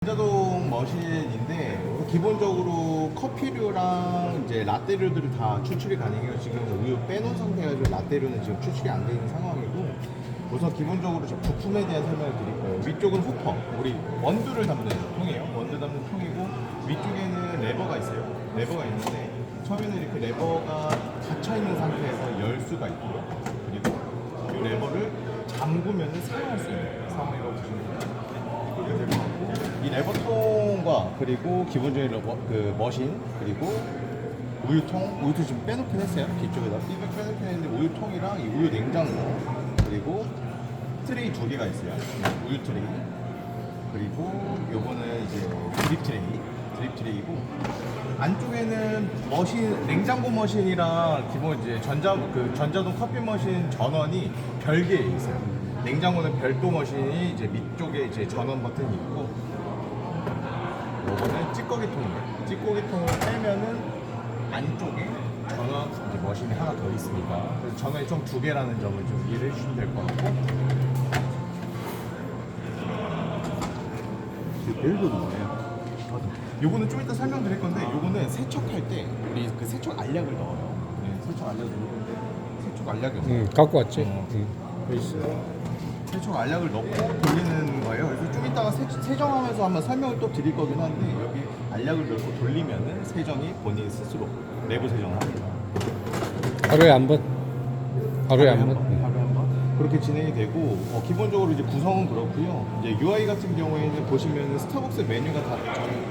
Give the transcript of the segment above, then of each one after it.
전자동 머신인데 기본적으로 커피류랑 이제 라떼류들을 다 추출이 가능해요. 지금 우유 빼놓은 상태여서 라떼류는 지금 추출이 안 되는 상황이고, 우선 기본적으로 좀 부품에 대한 설명을 드릴 거예요. 위쪽은 호퍼, 우리 원두를 담는 통이에요. 원두 담는 통이고, 위쪽에는 레버가 있어요. 레버가 있는데 처음에는 이렇게 레버가 닫혀 있는 상태에서 열 수가 있고요. 그리고 이 레버를 잠그면 사용할 수 있는 상황이라고 보시면 돼요. 이렇게 될 것 같고, 이 레버통과 그리고 기본적인 그 머신, 그리고 우유통 지금 빼놓긴 했어요. 뒤쪽에다 삐백 빼놓긴 했는데, 우유통이랑 이 우유 냉장고, 그리고 트레이 두 개가 있어요. 우유 트레이, 그리고 요거는 이제 드립 트레이고, 안쪽에는 머신, 냉장고 머신이랑 기본 이제 전자동 커피 머신 전원이 별개에 있어요. 냉장고는 별도 머신이 이제 밑쪽에 이제 전원 버튼이 있고, 요거는 찌꺼기통이에요. 찌꺼기통을 빼면은 안쪽에 전원 이제 머신이 하나 더 있습니다. 그래서 전원이 총 두 개라는 점을 좀 이해해 주시면 될 것 같고. 벨도 있네요. 요거는 좀 이따 설명드릴 건데, 요거는 세척할 때 우리 그 세척 알약을 넣어요. 네, 세척 알약을 넣을 건데, 세척 알약이 없어요. 갖고 왔지? 여기 있어요. 세척 알약을 넣고 돌리는 거예요. 그래서 좀 이따가 세정하면서 한번 설명을 또 드릴 거긴 한데, 여기 알약을 넣고 돌리면은 세정이 본인 스스로 내부 세정을 합니다. 하루에 한 번? 하루에 한 번? 하루에 한 번. 그렇게 진행이 되고, 기본적으로 이제 구성은 그렇고요. 이제 UI 같은 경우에는 보시면 스타벅스 메뉴가 다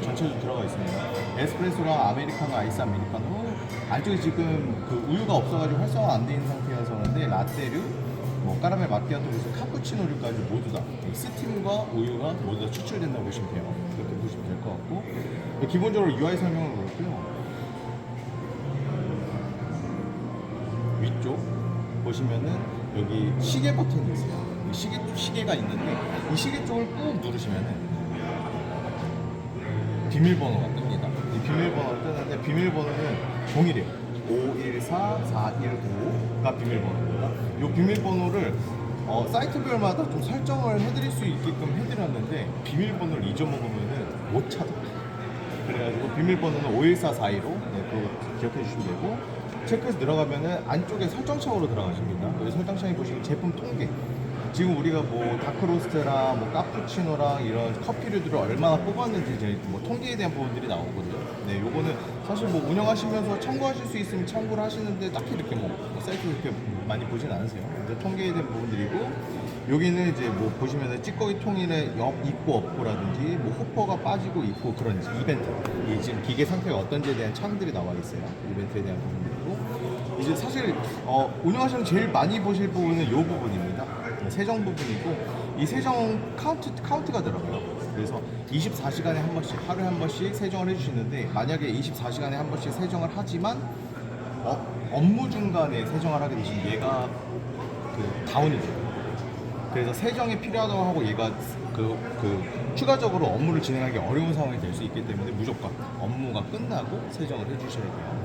전체적으로 들어가 있습니다. 에스프레소랑 아메리카노, 아이스 아메리카노. 안쪽에 지금 그 우유가 없어가지고 활성화 안 돼 있는 상태여서 그런데, 라떼류, 뭐 까라멜 마키아토에서 카푸치노류까지 모두 다 스팀과 우유가 모두 다 추출된다고 보시면 돼요. 그렇게 보시면 될 것 같고, 기본적으로 UI 설명은 그렇고요. 위쪽 보시면은 여기 시계 버튼이 있어요. 시계가 있는데, 이 시계 쪽을 꾹 누르시면은 비밀번호가 뜹니다. 이 비밀번호가 뜨는데, 비밀번호는 동일해요. 514415가 비밀번호입니다. 이 비밀번호를 사이트별마다 좀 설정을 해드릴 수 있게끔 해드렸는데, 비밀번호를 잊어먹으면은 못 찾아. 그래가지고 비밀번호는 514415, 네, 그거 기억해 주시면 되고, 체크해서 들어가면은 안쪽에 설정창으로 들어가십니다. 여기 설정창에 보시면 제품 통계. 지금 우리가 뭐 다크로스트랑 뭐 카푸치노랑 이런 커피류들을 얼마나 뽑았는지 이제 뭐 통계에 대한 부분들이 나오거든요. 네, 요거는 사실 뭐 운영하시면서 참고하실 수 있으면 참고를 하시는데, 딱히 이렇게 뭐 사이트 이렇게 많이 보진 않으세요. 이제 통계에 대한 부분들이고, 여기는 이제 뭐 보시면은 찌꺼기 통일에 있고 없고라든지, 뭐 호퍼가 빠지고 있고, 그런 이벤트, 이 지금 기계 상태가 어떤지에 대한 창들이 나와 있어요. 이벤트에 대한 부분들이고, 이제 사실 운영하시면 제일 많이 보실 부분은 이 부분입니다. 세정 부분이고, 이 세정 카운트가 들어가요. 그래서 24시간에 한 번씩, 하루에 한 번씩 세정을 해주시는데, 만약에 24시간에 한 번씩 세정을 하지만 업무 중간에 세정을 하게 되시면 얘가 그 다운이 돼요. 그래서 세정이 필요하다고 하고 얘가 추가적으로 업무를 진행하기 어려운 상황이 될 수 있기 때문에, 무조건 업무가 끝나고 세정을 해주셔야 돼요.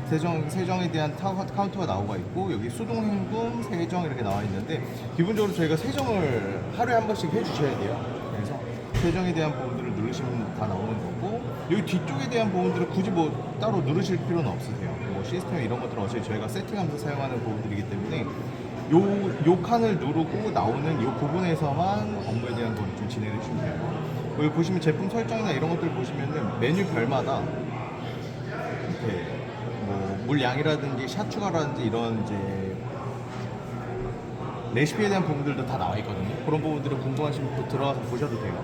세정에 대한 카운터가 나오고 있고, 여기 수동행금, 세정 이렇게 나와 있는데, 기본적으로 저희가 세정을 하루에 한 번씩 해주셔야 돼요. 그래서 세정에 대한 부분들을 누르시면 다 나오는 거고, 여기 뒤쪽에 대한 부분들은 굳이 뭐 따로 누르실 필요는 없으세요. 뭐 시스템 이런 것들은 어차피 저희가 세팅하면서 사용하는 부분들이기 때문에, 요 칸을 누르고 나오는 요 부분에서만 업무에 대한 거를 좀 진행해 주시면 돼요. 여기 보시면 제품 설정이나 이런 것들 보시면은 메뉴별마다 이렇게 뭐 물량이라든지 샷 추가라든지 이런 이제 레시피에 대한 부분들도 다 나와 있거든요. 그런 부분들을 궁금하시면 또 들어가서 보셔도 돼요.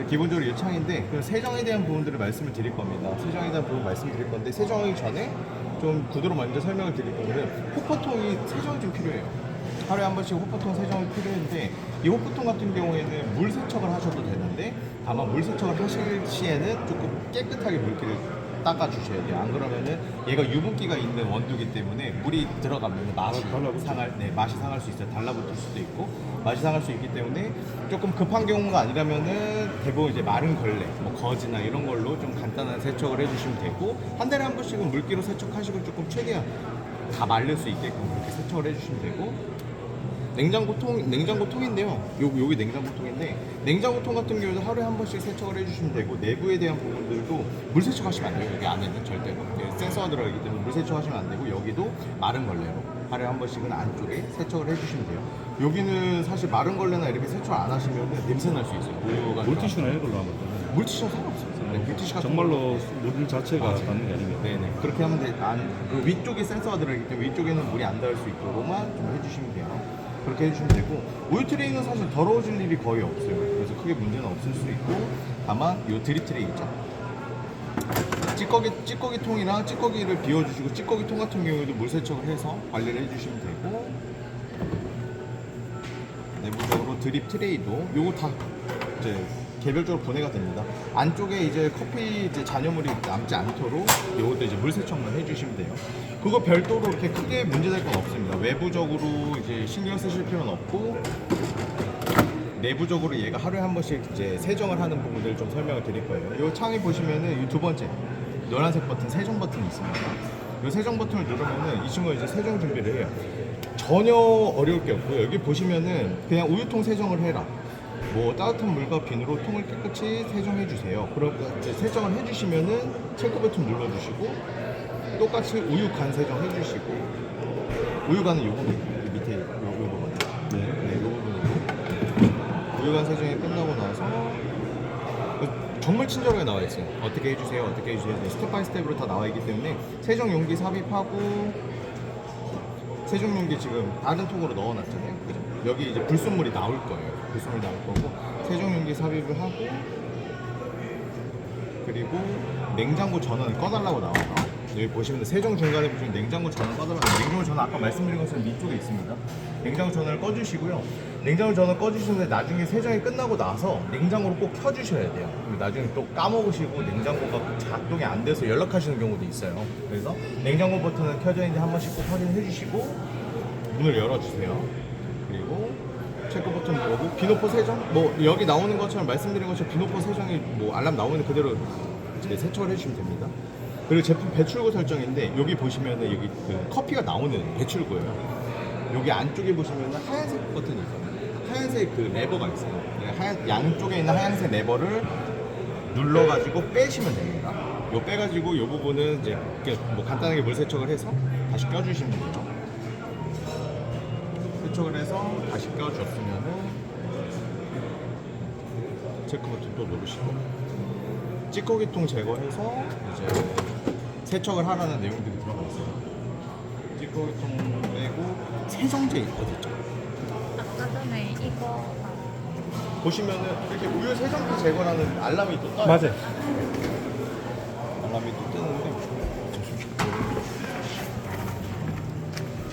기본적으로 이 창인데, 그 세정에 대한 부분들을 말씀을 드릴 겁니다. 세정에 대한 부분 말씀드릴 건데, 세정하기 전에 좀 구도로 먼저 설명을 드릴 거는, 호퍼통이 세정이 좀 필요해요. 하루에 한 번씩 호퍼통 세정이 필요한데, 이 호퍼통 같은 경우에는 물 세척을 하셔도 되는데, 다만 물 세척을 하실 시에는 조금 깨끗하게 물기를 닦아 주셔야 돼요. 안 그러면은 얘가 유분기가 있는 원두기 때문에 물이 들어가면 맛이 상할 수 있어요. 달라붙을 수도 있고 맛이 상할 수 있기 때문에, 조금 급한 경우가 아니라면은 대부분 이제 마른 걸레, 뭐 거즈나 이런 걸로 좀 간단한 세척을 해주시면 되고, 한 달에 한 번씩은 물기로 세척하시고 조금 최대한 다 말릴 수 있게끔 그렇게 세척을 해주시면 되고, 냉장고통인데요. 여기 냉장고통인데 냉장고통 같은 경우는 하루에 한 번씩 세척을 해주시면 되고 내부에 대한 부분들도 물 세척하시면 안 돼요. 여기 안에는 절대로 센서가 들어가기 때문에 물 세척하시면 안 되고 여기도 마른 걸레로 하루에 한 번씩은 안쪽에 세척을 해주시면 돼요. 여기는 사실 마른 걸레나 이렇게 세척 안 하시면 냄새 날 수 있어요. 우유가 물티슈나 이런 걸로 하면 되나요? 물티슈는 상관없어요. 네, 물티슈 같은 정말로 물 자체가 맞아요. 닿는 게 아니면 네네 그렇게 하면 그 위쪽에 센서가 들어있기 때문에 위쪽에는 물이 안 닿을 수 있도록만 좀 해주시면 돼요. 그렇게 해주시면 되고 우유 트레이는 사실 더러워질 일이 거의 없어요. 그래서 크게 문제는 없을 수 있고 다만 이 드립 트레이 있죠. 찌꺼기 통이랑 찌꺼기를 비워주시고 찌꺼기 통 같은 경우에도 물 세척을 해서 관리를 해주시면 되고 내부적으로 드립 트레이도 요거 다 이제 개별적으로 분해가 됩니다. 안쪽에 이제 커피 이제 잔여물이 남지 않도록 요것도 이제 물 세척만 해주시면 돼요. 그거 별도로 이렇게 크게 문제될 건 없습니다. 외부적으로 이제 신경 쓰실 필요는 없고 내부적으로 얘가 하루에 한 번씩 이제 세정을 하는 부분들을 좀 설명을 드릴 거예요. 이 창에 보시면은 이 두 번째 노란색 버튼 세정 버튼이 있습니다. 이 세정 버튼을 누르면은 이 친구가 이제 세정 준비를 해요. 전혀 어려울 게 없고요. 여기 보시면은 그냥 우유통 세정을 해라. 뭐 따뜻한 물과 비누로 통을 깨끗이 세정해 주세요. 그럼 이제 세정을 해주시면은 체크 버튼 눌러주시고 똑같이 우유 간 세정 해주시고 우유 간은 요 부분 밑에 요 부분 네, 요 부분으로 우유 간 세정이 끝나고 나서 정말 친절하게 나와 있어요. 어떻게 해주세요, 어떻게 해주세요. 스텝 바이 스텝으로 다 나와 있기 때문에 세정 용기 삽입하고 세정 용기 지금 다른 통으로 넣어놨잖아요. 그죠? 여기 이제 불순물이 나올 거예요. 불순물이 나올 거고 세정 용기 삽입을 하고 그리고 냉장고 전원을 꺼달라고 나와요. 여기 보시면 세정 중간에 보시면 냉장고 전원 꺼달라고 냉장고 전원 아까 말씀드린 것처럼 이쪽에 있습니다. 냉장고 전원을 꺼주시고요. 냉장고 전원 꺼주시는데 나중에 세정이 끝나고 나서 냉장고를 꼭 켜주셔야 돼요. 나중에 또 까먹으시고 냉장고가 작동이 안 돼서 연락하시는 경우도 있어요. 그래서 냉장고 버튼은 켜져 있는지 한 번씩 꼭 확인해 주시고 문을 열어주세요. 그리고 체크 버튼 누르고 비노포 세정? 뭐 여기 나오는 것처럼 말씀드린 것처럼 비노포 세정이 뭐 알람 나오는 그대로 이제 세척을 해주시면 됩니다. 그리고 제품 배출구 설정인데 여기 보시면은 여기 그 커피가 나오는 배출구예요. 여기 안쪽에 보시면은 하얀색 버튼이 있거든요. 하얀색 그 레버가 있어요. 양쪽에 있는 하얀색 레버를 눌러가지고 빼시면 됩니다. 요 빼가지고 요 부분은 이제 이렇게 뭐 간단하게 물 세척을 해서 다시 껴주시면 돼요. 세척을 해서 다시 껴주셨으면은 체크 버튼 또 누르시고 찌꺼기통 제거해서 이제 세척을 하라는 내용들이 들어가 있어요. 찌꺼기통 빼고 세정제 어디 있죠? 아까 전에 이거 보시면은 이렇게 우유 세정기 제거라는 알람이 또 떠요. 맞아요. 알람이 또 뜨는데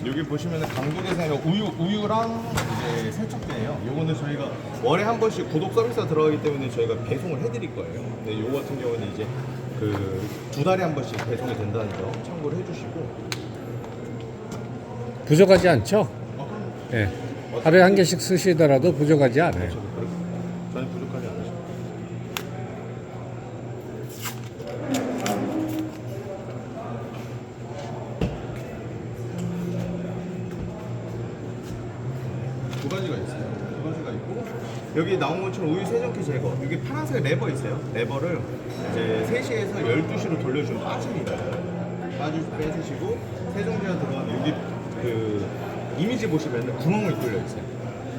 여기 보시면은 강도 계산이 우유랑 이제 세척제예요. 요거는 저희가 월에 한 번씩 구독 서비스가 들어가기 때문에 저희가 배송을 해드릴 거예요. 근데 요거 같은 경우는 이제 그 두 달에 한 번씩 배송이 된다는 점 참고를 해주시고 부족하지 않죠? 예. 하루에 한 개씩 쓰시더라도 부족하지 않아요. 전혀 부족하지 않으시고 두 가지가 있어요. 두 가지가 있고 여기 나온 것처럼 우유 세정기 제거 여기 파란색 레버 있어요. 레버를 이제 3시에서 12시로 돌려주면 빠집니다. 빼주시고 세정제가 들어가면 여기 그 이미지 보시면 구멍이 뚫려 있어요.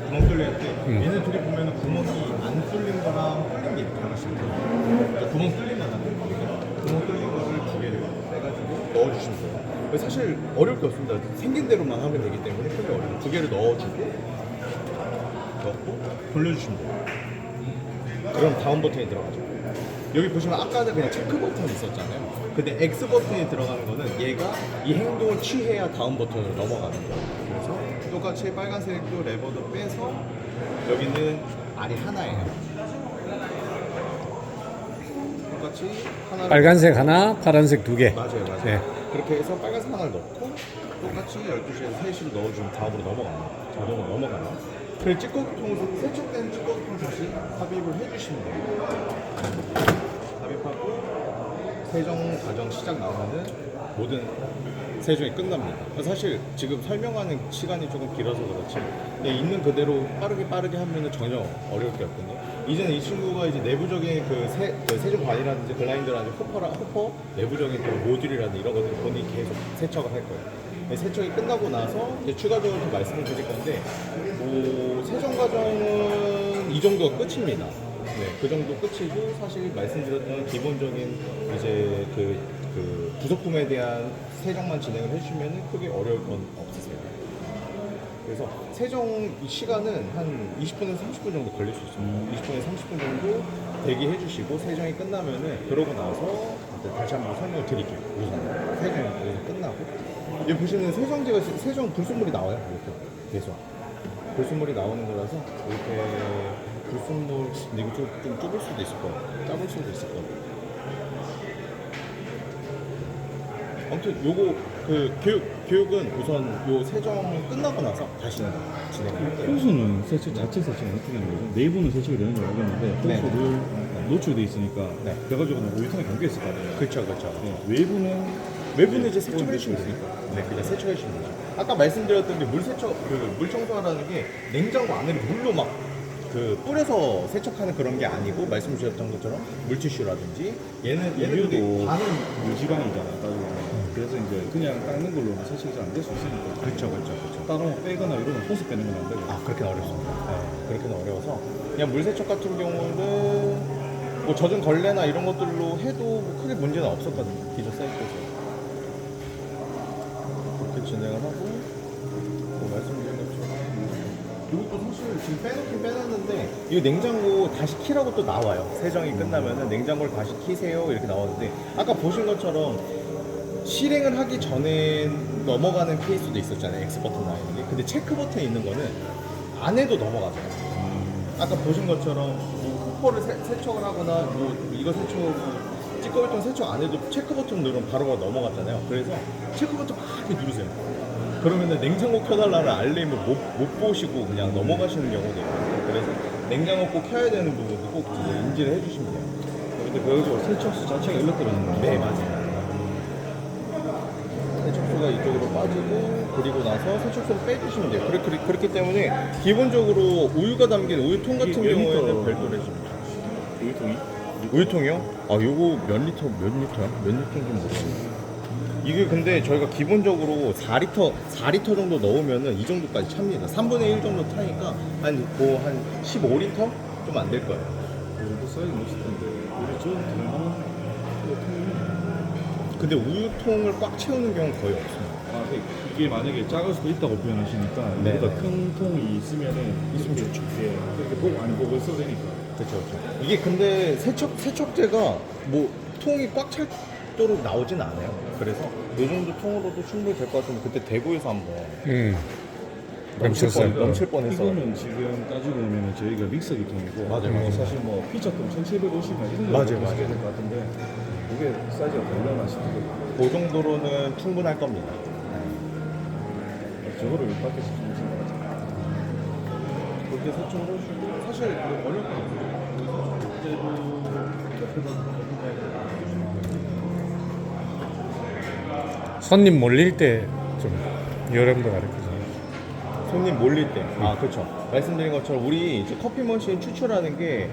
구멍 뚫려 있는데 얘네 둘이 보면 구멍이 안 뚫린 거랑 뚫린 게 이렇게 하나씩 있거든요. 그러니까 구멍 뚫리면 안 돼요. 구멍 뚫린 거를 두 개를 빼가지고 넣어주시면 돼요. 사실 어려울 게 없습니다. 생긴 대로만 하면 되기 때문에 크게 어려워요. 두 개를 넣어주고 넣고 돌려주시면 돼요. 그럼 다음 버튼이 들어가죠. 여기 보시면 아까는 그냥 체크 버튼이 있었잖아요. 근데 X 버튼이 들어가는 거는 얘가 이 행동을 취해야 다음 버튼으로 넘어가는 거예요. 그래서 똑같이 빨간색도 레버도 빼서 여기는 알이 하나예요. 똑같이 하나를 빨간색 하나, 파란색 두 개. 맞아요. 네. 그렇게 해서 빨간색 하나를 넣고 똑같이 12시에서 3시로 넣어주면 다음으로 넘어가요. 자동으로 넘어가요. 그리고 찌꺼기통에서 세척된 찌꺼기통 다시 삽입을 해주시면 돼요. 삽입하고 세정 과정 시작 나오면은 모든 세정이 끝납니다. 사실 지금 설명하는 시간이 조금 길어서 그렇지 그냥 있는 그대로 빠르게 하면은 전혀 어려울 게 없거든요. 이제는 이 친구가 이제 내부적인 그 세정관이라든지 글라인더라든지 호퍼 내부적인 그 모듈이라든지 이런 것들 본인이 계속 세척을 할 거예요. 세척이 끝나고 나서 이제 추가적으로 더 말씀을 드릴 건데 세정 과정은 이 정도가 끝입니다. 네, 그 정도 끝이고 사실 말씀드렸던 기본적인 이제 그 부속품에 대한 세정만 진행을 해주시면 크게 어려울 건 없으세요. 그래서 세정 시간은 한 20분에서 30분 정도 걸릴 수 있습니다. 20분에서 30분 정도 대기해 주시고 세정이 끝나면은 그러고 나서 다시 한번 설명을 드릴게요. 우선 세정이 여기서 끝나고 여기 보시는 세정제가 세정 불순물이 나와요. 이렇게 계속 불순물이 나오는 거라서 이렇게 불순물 근데 이거 좀 좁을 수도 있을 거예요. 작을 수도 있을 거예요. 아무튼 요거 그 교육은 우선 요 세정 끝나고 나서 다시 진행을 할게요. 호수는 세척 자체 세척은 어떻게 하는 거죠? 내부는 세척이 되는 줄 알겠는데 네. 호수를 노출돼 있으니까 네. 그래가지고 오유통에 담겨 있을 거 아니에요. 그렇죠. 네. 외부는 이제 세척을 해주시면 되니까. 네, 그냥 세척해 주시면 되죠. 아까 말씀드렸던 게 물 세척, 물 청소하라는 게 냉장고 안을 물로 막 뿌려서 세척하는 그런 게 아니고 말씀드렸던 것처럼 물티슈라든지 얘네들이 이유도 반은 유지방이잖아. 그래서 이제 그냥 닦는 걸로는 세척이 잘 안 될 수 있으니까. 그렇죠. 따로 빼거나 이러면 호수 빼는 건 안 되고. 그렇게는 어렵습니다. 네, 그렇게는 어려워서 그냥 물 세척 같은 경우는 뭐 젖은 걸레나 이런 것들로 해도 뭐 크게 문제는 없었거든요. 기존 사이트에서 그렇게 진행을 하고 뭐 말씀드린 것처럼 이것도 사실 지금 빼놓긴 빼놨는데 이거 냉장고 다시 키라고 또 나와요. 세정이 끝나면은 냉장고를 다시 키세요 이렇게 나오는데 아까 보신 것처럼 실행을 하기 전에 넘어가는 케이스도 있었잖아요. X 버튼 나오는 게. 근데 체크 버튼이 있는 거는 안 해도 넘어가잖아요. 아까 보신 것처럼 뭐 호퍼를 세척을 하거나 뭐 이거 세척 찌꺼기통 세척 안 해도 체크 버튼 누르면 바로바로 넘어갔잖아요. 그래서 체크 버튼 막 이렇게 누르세요. 그러면은 냉장고 켜달라는 알림을 못 보시고 그냥 넘어가시는 경우도 있거든요. 그래서 냉장고 꼭 켜야 되는 부분도 꼭 이제 인지를 해주시면 돼요. 근데 그래가지고 세척수 자체가 일로 떨어지는 거예요. 네, 맞아요. 세척수가 이쪽으로 빠지고 그리고 나서 세척수를 빼주시면 돼요. 그렇기 때문에 기본적으로 우유가 담긴 우유통 같은 이게 몇 경우에는 리터? 별도로 해줍니다. 우유통이? 우유통이요? 요거 몇 리터야? 몇 리터인지 모르겠어요. 이게 근데 저희가 기본적으로 4리터 정도 넣으면은 이 정도까지 찹니다. 3분의 1 정도 타니까 한 15리터? 좀 안 될 거예요. 그래도 사이즈 멋있을 텐데. 우리 저 대만은 통이. 근데 우유통을 꽉 채우는 경우는 거의 없습니다. 이게 만약에 작을 수도 있다고 표현하시니까 네, 이보다 네. 큰 통이 있으면은 있으면 이렇게, 좋죠. 예, 그렇게 보고 안 보고 써도 되니까. 그렇죠. 이게 근데 세척제가 뭐 통이 꽉 찰도록 나오진 않아요. 그래서 이 정도 통으로도 충분히 될 것 같은데 그때 대구에서 한번 넘쳤어요. 넘칠 뻔했어. 이거는 지금 따지고 보면 저희가 믹서기 통이고 맞아요. 사실 뭐 피처통 1750이나 이런 거 맞아요, 보시면 맞아요. 될것 같은데 이게 사이즈가 별로나 싶은데 그 정도로는 충분할 겁니다. 저거를 몇 바퀴씩 좀 생각하자. 그렇게 세척을 해주시고 사실 뭐 어려울 건 없어요. 손님 몰릴 때 좀 여러분도 가르쳐줘요. 손님 몰릴 때. 그렇죠. 말씀드린 것처럼 우리 이제 커피 머신 추출하는 게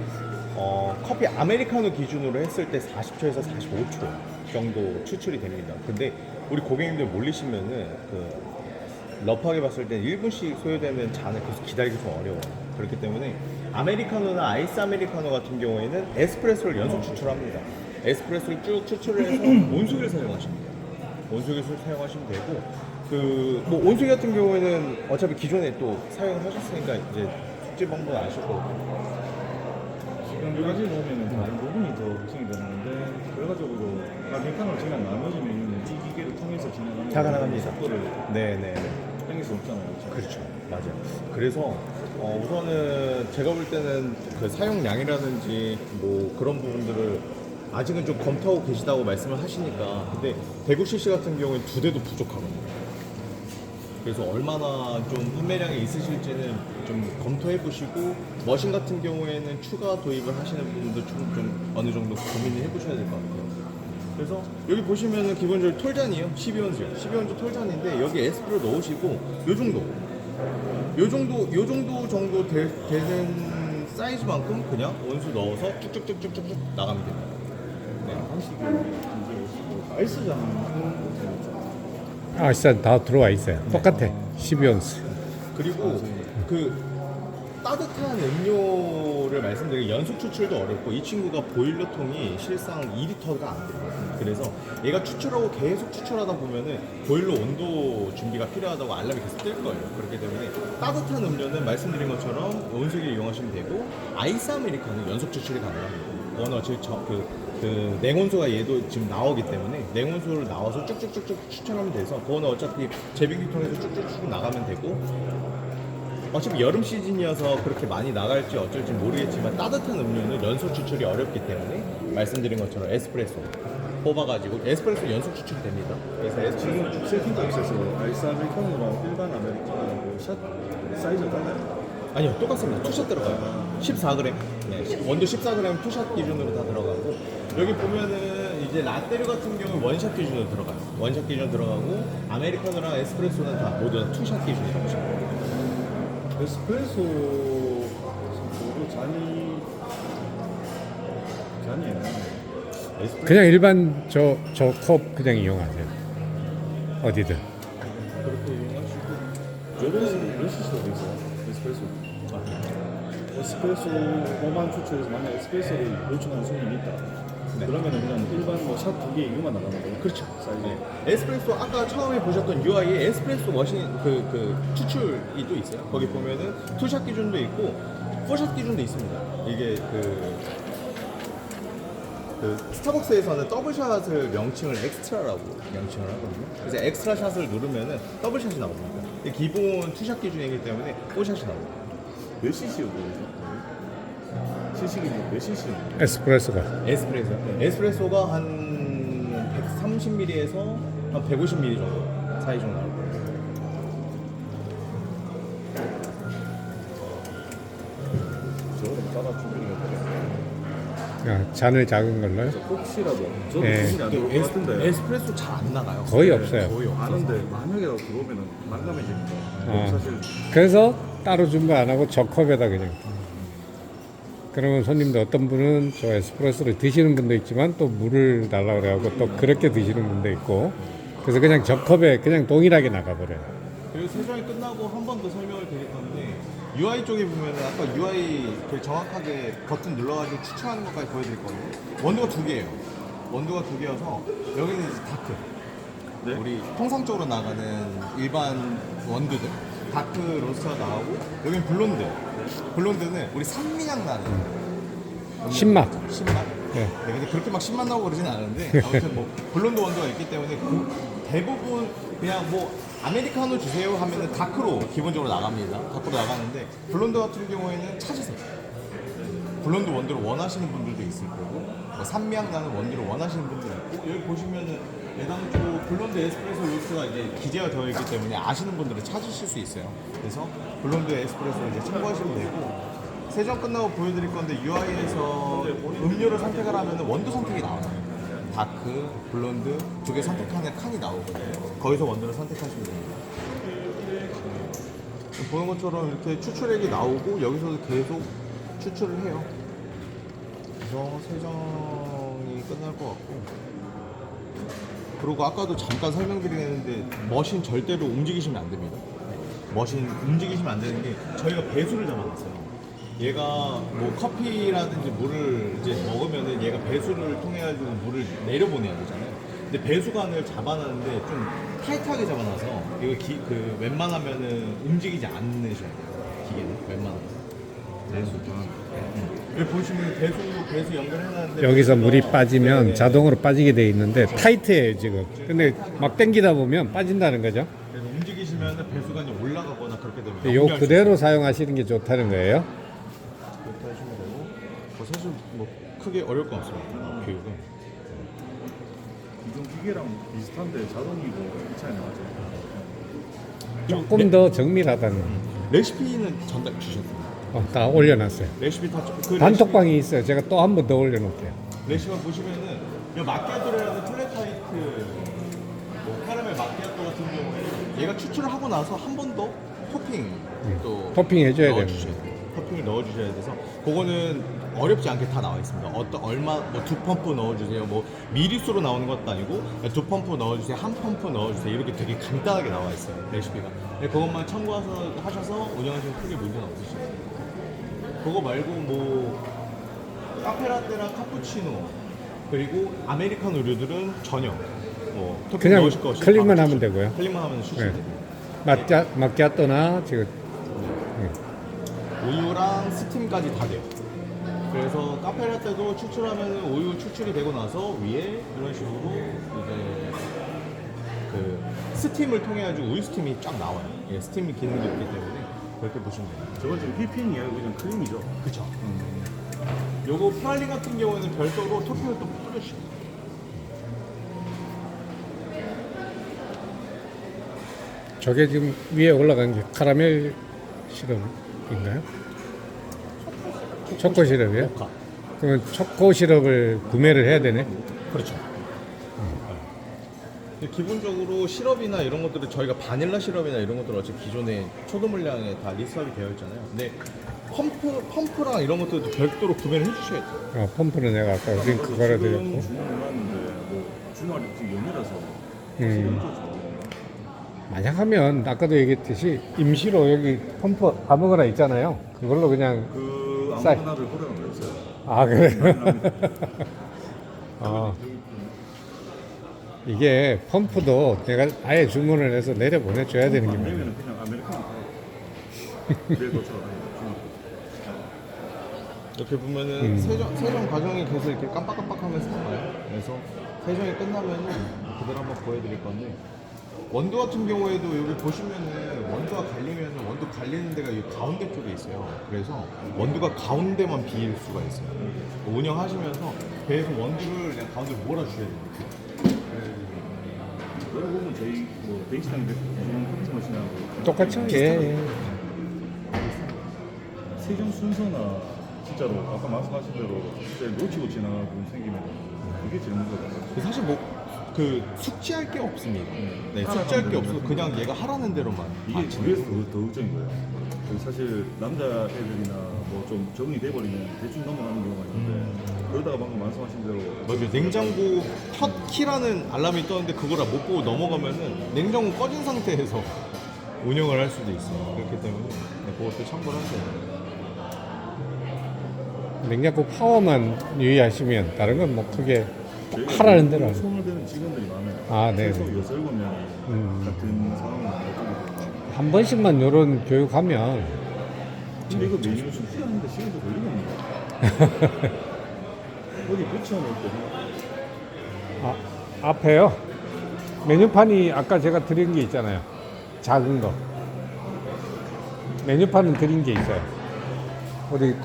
커피 아메리카노 기준으로 했을 때 40초에서 45초 정도 추출이 됩니다. 근데 우리 고객님들 몰리시면은 러프하게 봤을 때 1분씩 소요되는 잔을 계속 기다리기 좀 어려워요. 그렇기 때문에 아메리카노나 아이스 아메리카노 같은 경우에는 에스프레소를 연속 추출합니다. 에스프레소를 쭉 추출을 해서 온수기를 사용하시면 돼요. 온수기를 사용하시면 되고 뭐 온수기 같은 경우에는 어차피 기존에 또 사용을 하셨으니까 이제 숙제 방법은 아실 거고. 지금 여기까지 보면은 다른 부분이 더 구성이 되는데 그래가지고 아메리카노를 제가 나머지 메뉴는 이 기계를 통해서 진행하는 다 가능합니다. 속도를 네네. 땡길 수 없잖아요. 그렇죠. 맞아요. 그래서 우선은 제가 볼 때는 그 사용량이라든지 뭐 그런 부분들을 아직은 좀 검토하고 계시다고 말씀을 하시니까 근데 대구 CC 같은 경우는 2대도 부족하거든요. 그래서 얼마나 좀 판매량이 있으실지는 좀 검토해 보시고 머신 같은 경우에는 추가 도입을 하시는 부분도 좀 어느 정도 고민을 해 보셔야 될 것 같아요. 그래서 여기 보시면은 기본적으로 톨잔이에요. 12온즈. 12온즈 톨잔인데 여기 에스프로 넣으시고 요 정도 되는 사이즈만큼 그냥 온수 넣어서 쭉쭉쭉쭉쭉 나가면 됩니다. 네. 방식이 이제 뭐 아이스잔 아, 진짜 다 들어와 있어요. 똑같아. 12온스. 그리고 그 따뜻한 음료를 말씀드리면 연속 추출도 어렵고 이 친구가 보일러통이 실상 2리터가 안 돼요. 그래서 얘가 추출하고 계속 추출하다 보면은 보일러 온도 준비가 필요하다고 알람이 계속 뜰 거예요. 그렇기 때문에 따뜻한 음료는 말씀드린 것처럼 온수기를 이용하시면 되고 아이스 아메리카노는 연속 추출이 가능합니다. 워낙 그 냉온수가 얘도 지금 나오기 때문에 냉온수를 나와서 쭉쭉쭉쭉 추천하면 돼서 그거는 어차피 제빙기 통해서 쭉쭉쭉 나가면 되고 어차피 여름 시즌이어서 그렇게 많이 나갈지 어쩔지 모르겠지만 따뜻한 음료는 연속 추출이 어렵기 때문에 말씀드린 것처럼 에스프레소 뽑아가지고 에스프레소 연속 추출이 됩니다. 그래서 지금 세팅 값에서 아이스 아메리카노랑 일반 아메리카노 샷 사이즈가 달라요. 아니요 똑같습니다. 투샷 들어가요. 14g 네, 원두 14g 투샷 기준으로 다 들어가고 여기 보면은 이제 라떼류 같은 경우는 원샷 기준으로 들어가요. 원샷 기준 들어가고 아메리카노랑 에스프레소는 다 모두 다 투샷 기준으로 들어가요. 에스프레소 잔이에요. 그냥 일반 저 컵 그냥 이용하세요. 어디든. 그렇게 이용하시고 요런 시스템도 있어요. 에스프레소. 에스프레소 5만 추출해서 만약 에스프레소를 요청하는 손님이 있다. 네. 그러면은 그냥 일반 뭐 샷 2개 이거만 나가는 거예요. 그렇죠. 사이즈. 네. 에스프레소 아까 처음에 보셨던 UI에 에스프레소 머신 그 추출이 또 있어요. 거기 보면은 투샷 기준도 있고 포샷 기준도 있습니다. 이게 그 스타벅스에서는 더블샷을 명칭을 엑스트라라고 명칭을 하거든요. 그래서 엑스트라 샷을 누르면은 더블샷이 나옵니다. 근데 기본 투샷 기준이기 때문에 포샷이 나옵니다. 몇 cc요, 그거죠? 시식이 몇 cc요? 에스프레소가. 에스프레소. 에스프레소가 한 130ml에서 한 150ml 정도 사이 정도 나올 거예요. 저거는 따라 준비를 해야 야, 잔을 작은 걸로 혹시라도 저도 예. 준비를 안 될 것 같은데 에스프레소 잘 안 나가요. 거의 없어요. 거의 없어서. 아는데 만약에라도 들어오면은 난감해지니까 어. 사실 그래서 따로 준비 안 하고 저 컵에다 그냥. 그러면 손님들 어떤 분은 저 에스프레소를 드시는 분도 있지만 또 물을 달라고 그래갖고 또 그렇게 드시는 분도 있고 그래서 그냥 저 컵에 그냥 동일하게 나가버려요. 그리고 세정이 끝나고 한 번 더 설명을 드릴 건데 UI 쪽에 보면은 아까 UI 되게 정확하게 버튼 눌러가지고 추천하는 것까지 보여드릴 거거든요. 원두가 두 개예요. 원두가 두 개여서 여기는 이제 다크. 네? 우리 통상적으로 나가는 일반 원두들 다크 로스터가 나오고 여기는 블론드. 블론드는 우리 산미향 나는 신맛. 신맛? 네. 네, 근데 그렇게 막 신맛 나고 그러진 않은데 아무튼 뭐 블론드 원두가 있기 때문에 대부분 그냥 뭐 아메리카노 주세요 하면은 다크로 기본적으로 나갑니다. 다크로 나가는데 블론드 같은 경우에는 찾으세요. 블론드 원두를 원하시는 분들도 있을 거고 뭐 산미향 나는 원두를 원하시는 분들도 있고 여기 보시면은 애당초 블론드 에스프레소 로스가 이제 기재가 되어 있기 때문에 아시는 분들은 찾으실 수 있어요. 그래서 블론드 에스프레소 이제 참고하시면 되고 세정 끝나고 보여드릴 건데 UI에서 음료를 선택을 하면은 원두 선택이 나와요. 다크, 블론드 두 개 선택하는 칸이 나오거든요. 거기서 원두를 선택하시면 됩니다. 보는 것처럼 이렇게 추출액이 나오고 여기서도 계속 추출을 해요. 그래서 세정이 끝날 것 같고 그리고 아까도 잠깐 설명드리겠는데 머신 절대로 움직이시면 안 됩니다. 머신 움직이시면 안 되는 게 저희가 배수를 잡아놨어요. 얘가 뭐 커피라든지 물을 이제 먹으면은 얘가 배수를 통해 가지고 물을 내려보내야 되잖아요. 근데 배수관을 잡아놨는데 좀 타이트하게 잡아놔서 이거 그 웬만하면은 움직이지 않으셔야 돼요. 기계는 웬만하면. 여기 보시면 배수 연결해놨는데 여기서 물이 빠지면 네네. 자동으로 빠지게 돼 있는데 타이트해요 지금. 근데 막 당기다 보면 빠진다는 거죠. 그래서 움직이시면 배수관이 올라가거나 그렇게 되면 요 역류할 수 그대로 사용하시는 게 좋다는 거예요. 그렇게 하시면 되고 뭐 사실 뭐 크게 어려울 거 없습니다. 교육은 기존 기계랑 비슷한데 자동이고 이 차이 나죠. 조금 더 정밀하다는. 레시피는 전달 주셨습니다. 다 올려놨어요. 레시피 다 단톡방이 있어요. 제가 또 한 번 더 올려놓을게요. 레시피 보시면은 이 마키아토라는 플랫화이트 뭐 카라멜 마키아토 같은 경우에는 얘가 추출을 하고 나서 한 번 더 토핑 또 토핑 해줘야 넣어주셔야 돼요. 토핑을 넣어주셔야 돼서 그거는 어렵지 않게 다 나와 있습니다. 얼마 뭐 2펌프 넣어주세요. 뭐 미리수로 나오는 것도 아니고 2펌프 넣어주세요. 1펌프 넣어주세요. 이렇게 되게 간단하게 나와 있어요. 레시피가. 근데 그것만 참고해서 하셔서 운영하시면 크게 문제는 없으시죠. 그거 말고 뭐 카페라떼랑 카푸치노 그리고 아메리카노류들은 전혀 뭐 토핑 그냥 넣으실 거 없이 클릭만 바로 하면 추출. 되고요. 클릭만 하면 추출됩니다. 마키아토나 지금 우유랑 스팀까지 다 돼요. 그래서 카페라떼도 추출하면 우유 추출이 되고 나서 위에 이런 식으로 이제 그 스팀을 통해 가지고 우유 스팀이 쫙 나와요. 예, 스팀이 기능이 있기 때문에 그렇게 보시면 돼요. 저건 지금 휘핑이 아니고 그냥 크림이죠. 그쵸. 요거 프랄리 같은 경우에는 별도로 토핑을 또 뿌려주시고. 저게 지금 위에 올라간 게 카라멜 시럽인가요? 초코 시럽이요? 모카. 그러면 초코 시럽을 구매를 해야 되네. 그렇죠. 근데 기본적으로 시럽이나 이런 것들은 저희가 바닐라 시럽이나 이런 것들은 어차피 기존에 초도 물량에 다 리스트업이 되어 있잖아요. 근데 펌프랑 이런 것들도 별도로 구매를 해주셔야 돼요. 펌프는 내가 아까 링크 지금 걸어드렸고. 주문을 해놨는데 뭐 주말이 지금 연휴라서 음. 만약 하면 아까도 얘기했듯이 임시로 여기 펌프 아무거나 있잖아요. 그걸로 그냥 그 쌀. 아무거나를 허락을 안 했어요. 아 그래요? 어. 이게 펌프도 내가 아예 주문을 해서 내려 보내줘야 되는 게 안 많아요. 되면 그냥 아메리카노 사요. 그래도 저 이렇게 보면은 세정 과정이 계속 이렇게 깜빡깜빡하면서 나와요. 그래서 세정이 끝나면은 그대로 한번 보여드릴 건데 원두 같은 경우에도 여기 보시면은 원두가 갈리면은 원두 갈리는 데가 이 가운데 쪽에 있어요. 그래서 원두가 가운데만 비일 수가 있어요. 운영하시면서 계속 원두를 그냥 가운데로 몰아주셔야 돼요. 그러고 보면 저희 뭐 베이스랑 컴퓨터 머신하고 똑같죠? 예. 세정 순서나 진짜로 아까 말씀하신 대로 진짜 놓치고 지나가는 부분 생기면 그게 제일 문제가 사실 뭐 그 숙지할 게 없습니다. 네, 숙지할 게 없어서 그냥 얘가 하라는 대로만. 이게 그래서 더 걱정인 거예요. 그 사실 남자 애들이나 뭐 좀 적응이 돼버리면 대충 넘어가는 경우가 있는데 그러다가 방금 말씀하신 대로 맞아요. 냉장고 첫 키라는 알람이 떴는데 그걸 못 보고 넘어가면은 냉장고 꺼진 상태에서 운영을 할 수도 있어요. 그렇기 때문에 네, 그것도 참고를 하셔야 돼요. 냉장고 파워만 유의하시면 다른 건 뭐 크게 저희가 하라는 대로 너무 하죠. 손을 대는 직원들이 많아요. 아, 네. 최소 6-7명이 같은 상황을 겪고 한 번씩만 이런 교육하면 근데 이거 메뉴 숙지하는데 시간이 더 걸리겠네요. 어디 붙여놓을 때 앞에요. 메뉴판이 아까 제가 드린 게 있잖아요. 작은 거. 메뉴판은 드린 게 있어요.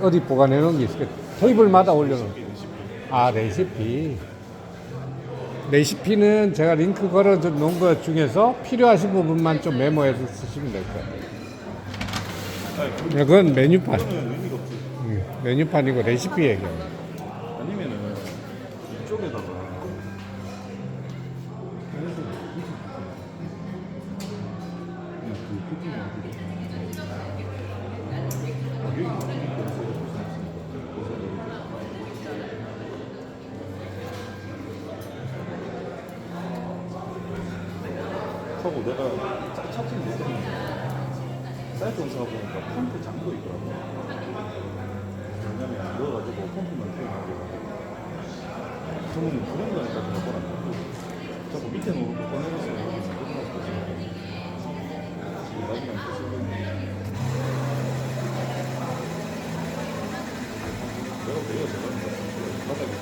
어디 보관해 놓은 게 있어요. 테이블마다 올려놓은. 아, 레시피. 레시피는 제가 링크 걸어 놓은 것 중에서 필요하신 부분만 좀 메모해서 쓰시면 될 거예요. 그건 메뉴판. 그러면 의미가 없지. 메뉴판이고 레시피 얘기예요. 아니면은 이쪽에다가 하고 내가 찾지 못했는데 사이트 검사하고 보니까 펌프 장도 있더라고. 왜냐면 넣어가지고 펌프만 태워가지고 저는 그런 거니까 몇 번안 넣고 자꾸 밑에 놓고 꺼내면서 나중에 내가 내가 제가 바닥에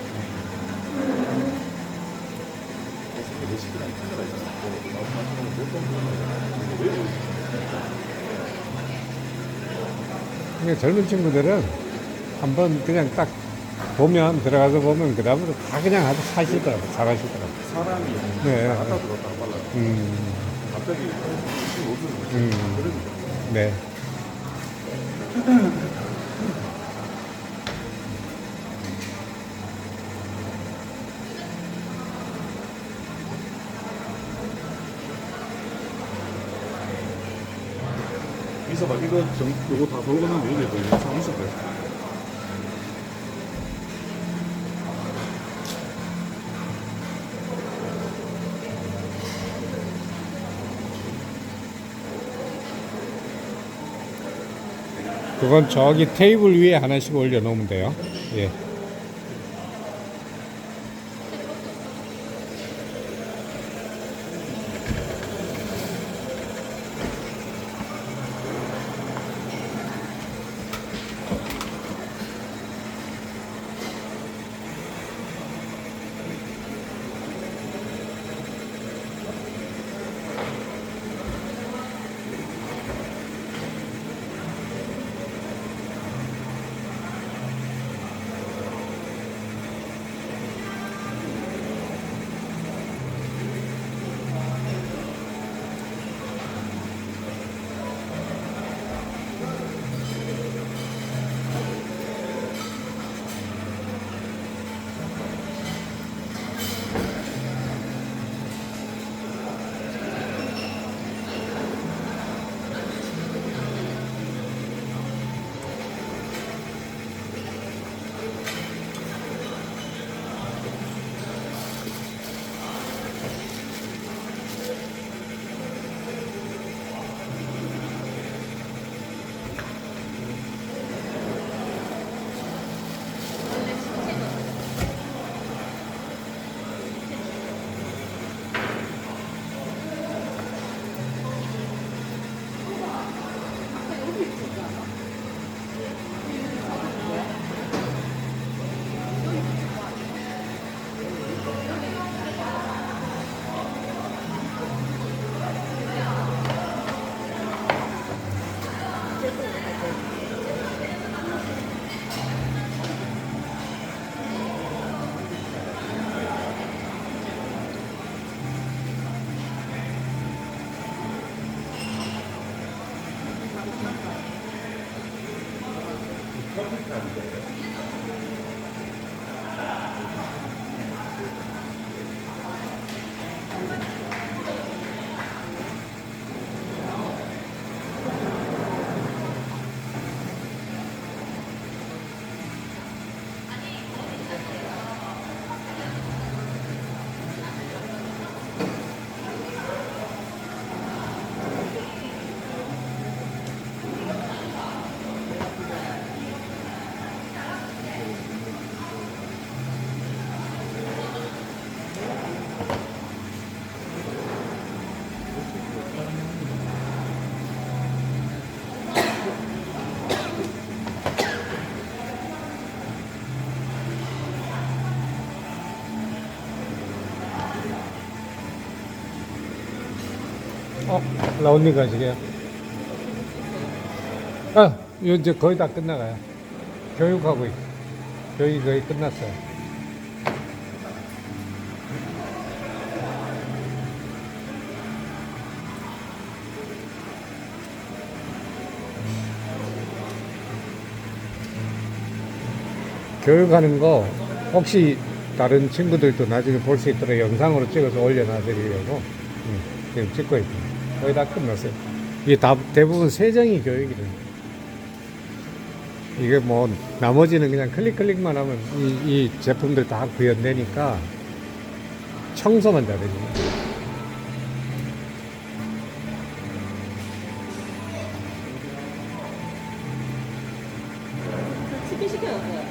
레시피랑 카메라 있잖아. 나도 몇번 보는 거야. 그냥 젊은 친구들은 한번 그냥 딱 보면 들어가서 보면 그 다음으로 다 그냥 아주 사시더라고 잘하시더라고. 사람이 네. 나갔다 들어갔다가 빨라요. 갑자기 옷을 그러니까. 네. 있어봐. 요거 다 돌고 나면 여기 또 영상 있을 거야. 그건 저기 테이블 위에 하나씩 올려놓으면 돼요. 예. 라운딩 가시게요? 아, 요 이제 거의 다 끝나가요. 교육하고 있어. 교육이 거의 끝났어요. 교육하는 거 혹시 다른 친구들도 나중에 볼 수 있도록 영상으로 찍어서 올려놔드리려고 지금 찍고 있습니다. 거의 다 끝났어요. 이게 다 대부분 세정이 교육이래요. 이게 뭐 나머지는 그냥 클릭만 하면 이 제품들 다 구현되니까 청소만 잘해줍니다. 치킨 시켜놨어요.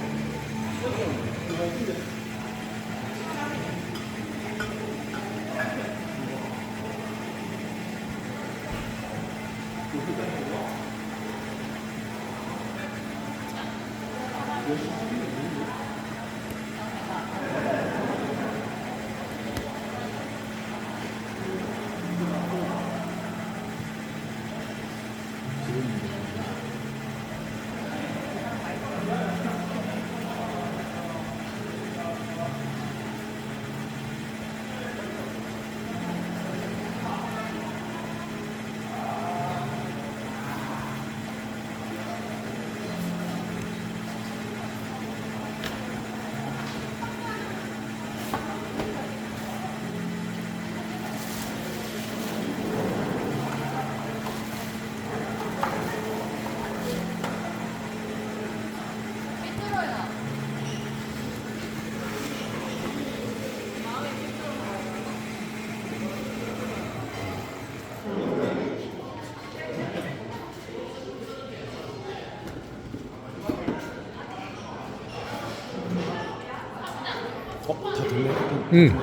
다 됐네. 응.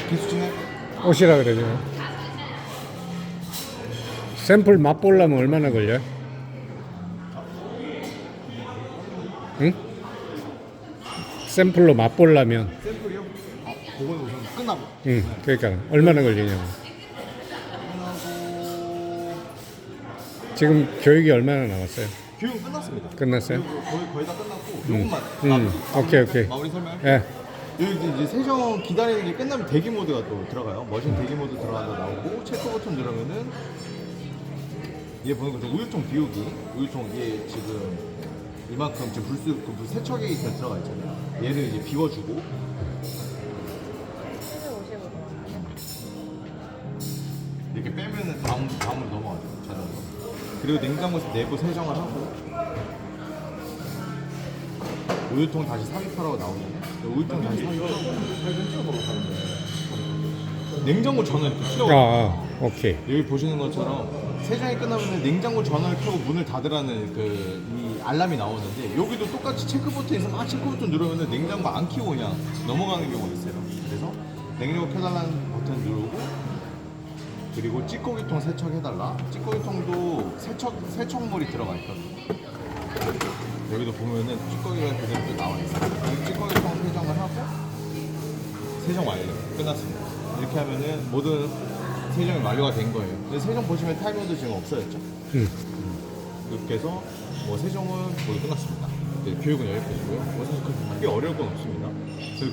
개수 진행. 오시라 그러죠. 샘플 맛보려면 얼마나 걸려? 응? 샘플로 맛보려면 샘플이요? 그건 우선 끝나고. 응. 그러니까 얼마나 걸리냐고. 끝나고 지금 교육이 얼마나 남았어요? 교육은 끝났습니다. 끝났어요? 거의 다 끝났고 요것만 오케이. 마무리 설명. 예. 여기 이제 세정 기다리는 게 끝나면 대기 모드가 또 들어가요. 머신 대기 모드 들어간다 나오고 체크 버튼 누르면은 얘 보는 거죠. 우유통 비우기. 우유통 얘 지금 이만큼 지금 불 세척이 들어가 있잖아요. 얘를 이제 비워주고 750으로 이렇게 빼면은 다음으로 넘어가죠. 자동으로. 그리고 냉장고 내부 세정을 하고 우유통 다시 삽입하라고 나오잖아요. 우유통 다시 삽입하고 냉장고 전원 이렇게 켜고 오케이. 여기 보시는 것처럼 세정이 끝나면 냉장고 전원을 켜고 문을 닫으라는 이 알람이 나오는데 여기도 똑같이 체크 버튼에서 막 체크 버튼 누르면 냉장고 안 켜고 그냥 넘어가는 경우가 있어요. 그래서 냉장고 켜달라는 버튼 누르고 그리고 찌꺼기통 세척해달라. 찌꺼기통도 세척물이 들어가 있거든요. 여기도 보면은 찌꺼기가 그대로 또 나와 있어요. 찌꺼기통 세정을 하고 세정 완료. 끝났습니다. 이렇게 하면은 모든 세정이 완료가 된 거예요. 근데 세정 보시면 타이머도 지금 없어졌죠? 이렇게 해서 뭐 세정은 거의 끝났습니다. 네, 교육은 여기까지고요. 뭐 사실 크게 어려울 건 없습니다.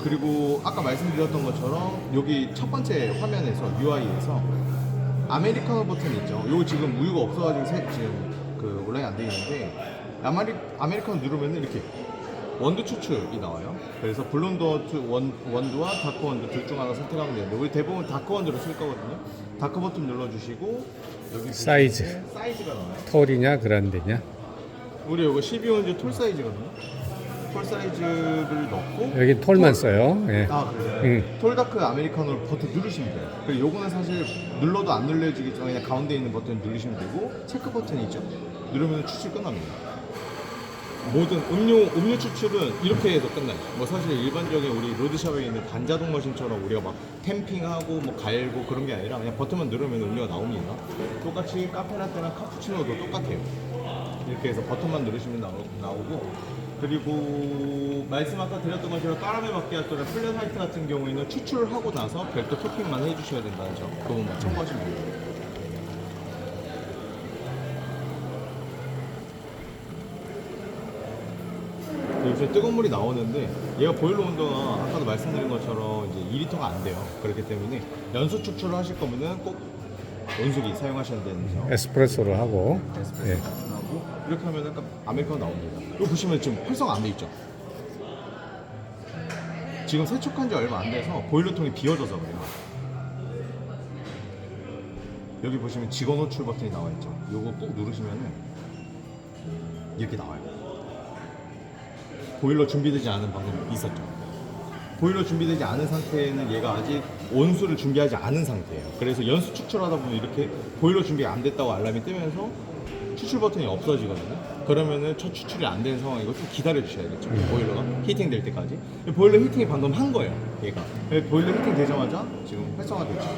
그리고 아까 말씀드렸던 것처럼 여기 첫 번째 화면에서 UI에서 아메리카노 버튼이 있죠. 이거 지금 우유가 없어가지고 지금 온라인 안 돼 있는데 아메리카노 누르면 이렇게 원두 추출이 나와요. 그래서 블론드 원두와 다크 원두 둘 중 하나 선택하면 되는데 우리 대부분 다크 원두를 쓸 거거든요. 다크 버튼 눌러주시고 여기 사이즈. 사이즈가 나와요. 톨이냐 그란데냐? 우리 이거 12온즈 톨 사이즈거든요. 톨 사이즈를 넣고 여기 톨만 써요. 예. 그래요? 톨다크 아메리카노를 버튼 누르시면 돼요. 그리고 요거는 사실 눌러도 안 눌려지겠지만 그냥 가운데 있는 버튼 누르시면 되고 체크 버튼이 있죠. 누르면 추출 끝납니다. 모든 음료 추출은 이렇게 해서 끝나요. 뭐 사실 일반적인 우리 로드샵에 있는 반자동 머신처럼 우리가 막 템핑하고 뭐 갈고 그런 게 아니라 그냥 버튼만 누르면 음료가 나옵니다. 똑같이 카페라떼나 카푸치노도 똑같아요. 이렇게 해서 버튼만 누르시면 나오고 그리고 말씀 아까 드렸던 것처럼 까라멜 마키아토나 플랫 화이트 같은 경우에는 추출을 하고 나서 별도 토핑만 해주셔야 된다는 점 그 부분만 참고하시면 됩니다. 요새 뜨거운 물이 나오는데 얘가 보일러 온도가 아까도 말씀드린 것처럼 이제 2리터가 안 돼요. 그렇기 때문에 연소 추출을 하실 거면은 꼭 온수기 사용하셔야 되는 점. 에스프레소로 하고. 예. 하고 이렇게 하면 약간 아메리카노 나옵니다. 이거 보시면 지금 활성화 안 돼 있죠? 지금 세척한 지 얼마 안 돼서 보일러통이 비어져서 그래요. 여기 보시면 직원 호출 버튼이 나와 있죠. 요거 꾹 누르시면은 이렇게 나와요. 보일러 준비되지 않은 방금 있었죠. 보일러 준비되지 않은 상태에는 얘가 아직 온수를 준비하지 않은 상태예요. 그래서 연수 추출하다 보면 이렇게 보일러 준비가 안 됐다고 알람이 뜨면서 추출 버튼이 없어지거든요. 그러면은 첫 추출이 안 된 상황이고 좀 기다려 주셔야겠죠. 보일러가 히팅 될 때까지. 보일러 히팅이 방금 한 거예요. 얘가. 보일러 히팅 되자마자 지금 활성화됐죠.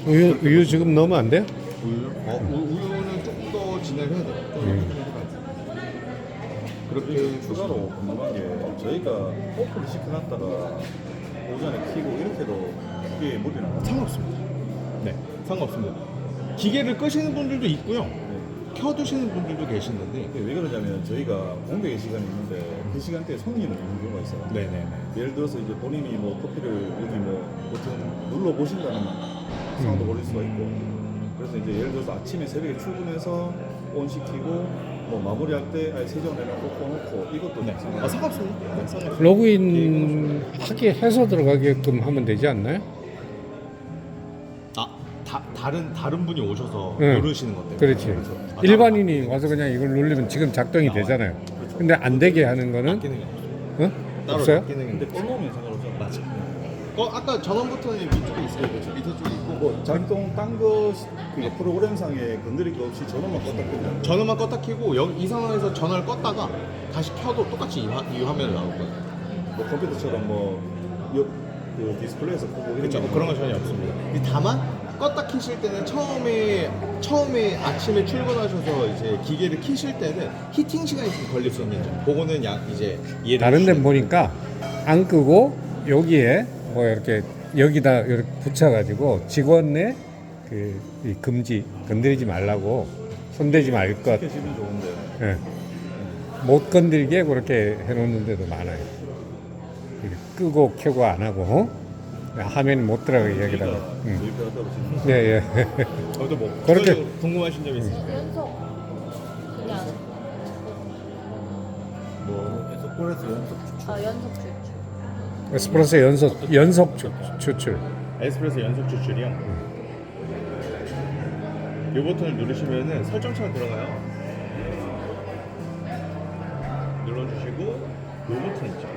우유 지금 넣으면 안 돼요? 우유? 우유는 조금 더 진행을 해야 돼요. 좀 그렇게 추가로 궁금한 게 저희가 오프를 시켜놨다가 오전에 켜고 이렇게도 이게 물이 나가요? 상관없습니다. 네, 상관없습니다. 기계를 끄시는 분들도 있고요. 켜두시는 분들도 계시는데 왜 그러냐면 저희가 공백의 시간이 있는데 그 시간대에 손님이 오는 경우가 있어요. 네네네. 예를 들어서 이제 본인이 뭐 커피를 여기 뭐 버튼 눌러 보신다는 상황도 벌일 수가 있고 그래서 이제 예를 들어서 아침에 새벽에 출근해서 온 시키고 뭐 마무리할 때 세정을 해놓고 꺼놓고 이것도 네. 상관없습니다. 네, 상관없습니다. 로그인 하게 해서 들어가게끔 하면 되지 않나요? 다른 분이 오셔서 응. 누르시는 건데. 그렇지. 일반인이 와서 그냥 이걸 누르면 지금 작동이 되잖아요. 근데 안 되게 하는 거는 기능이 없어요. 어? 따로 없어요? 기능인데 근데 꺼놓으면 상관없죠. 맞아. 아까 전원 버튼이 밑쪽에 있어요. 밑에 쪽에 있고 뭐 작동 딴거 프로그램상에 건드릴 거 없이 전원만 껐다 끄면 전원만 껐다 켜고 이 상황에서 전원을 껐다가 다시 켜도 똑같이 이 화면을 나올 거예요. 뭐 컴퓨터처럼 그 디스플레이에서 끄고 이런 그렇죠. 게 그런 건 전혀 없습니다. 다만 껐다 키실 때는 처음에 아침에 출근하셔서 이제 기계를 키실 때는 히팅 시간이 좀 걸릴 수 있는 점. 그거는 이제 이해를 다른 데 해주시면 보니까 안 끄고 여기에 뭐 이렇게 여기다 이렇게 붙여가지고 직원 내 이 금지 건드리지 말라고 손대지 말 것. 해주면 좋은데 예. 못 건들게 그렇게 해놓는 데도 많아요. 이렇게 끄고 켜고 안 하고 화면이 못 들어가게 여기다가. 이렇게 하다 보시면 예. 저도 뭐 그렇게- 그렇게 궁금하신 점 있으세요? 연속 그냥 뭐 에스프레소 연속 연속 추출. 에스프레소 연속 추출. 에스프레소 연속 추출이요. 이 버튼을 누르시면은 설정창 들어가요. 눌러주시고 이 버튼 있죠.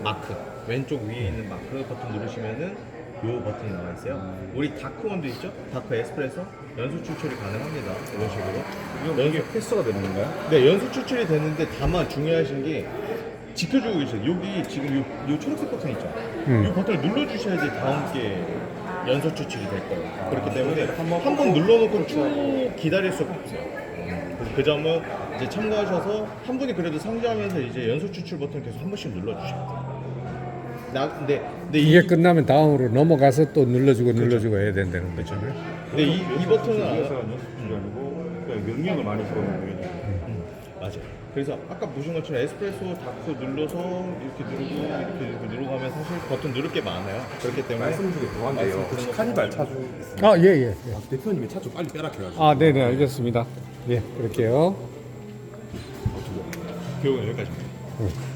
마크 왼쪽 위에 있는 마크 버튼 누르시면은 이 버튼이 나와 있어요. 우리 다크 원두 있죠? 다크 에스프레소 연속 추출이 가능합니다. 이런 식으로. 이게 패스가 되는 건가요? 네, 연속 추출이 되는데 다만 중요하신 게 지켜주고 계세요. 여기 지금 요 초록색 버튼 있죠? 이 버튼을 눌러주셔야지 다음 게 연속 추출이 될 거예요. 그렇기 때문에 한 번 눌러놓고 쭉 기다릴 수가 없어요. 그래서 그 점은 이제 참고하셔서 한 분이 그래도 상주하면서 이제 연속 추출 버튼 계속 한 번씩 눌러주셔야 돼요. 근데 이게 끝나면 다음으로 넘어가서 또 눌러주고 해야 된다는 거죠. 근데 이 버튼은 여기서 연습이 아니고 그냥 명령을 많이 들어오는 게 맞아요. 그래서 아까 보신 것처럼 에스프레소 다크 눌러서 이렇게 누르고 누르고 하면 사실 버튼 누를 게 많아요. 그렇기 때문에 말씀 중에 그건데요. 카니발 차주 아, 예. 대표님이 차 좀 빨리 빼라 해가지고 아, 네네, 알겠습니다. 예, 그럴게요. 교육은 여기까지입니다.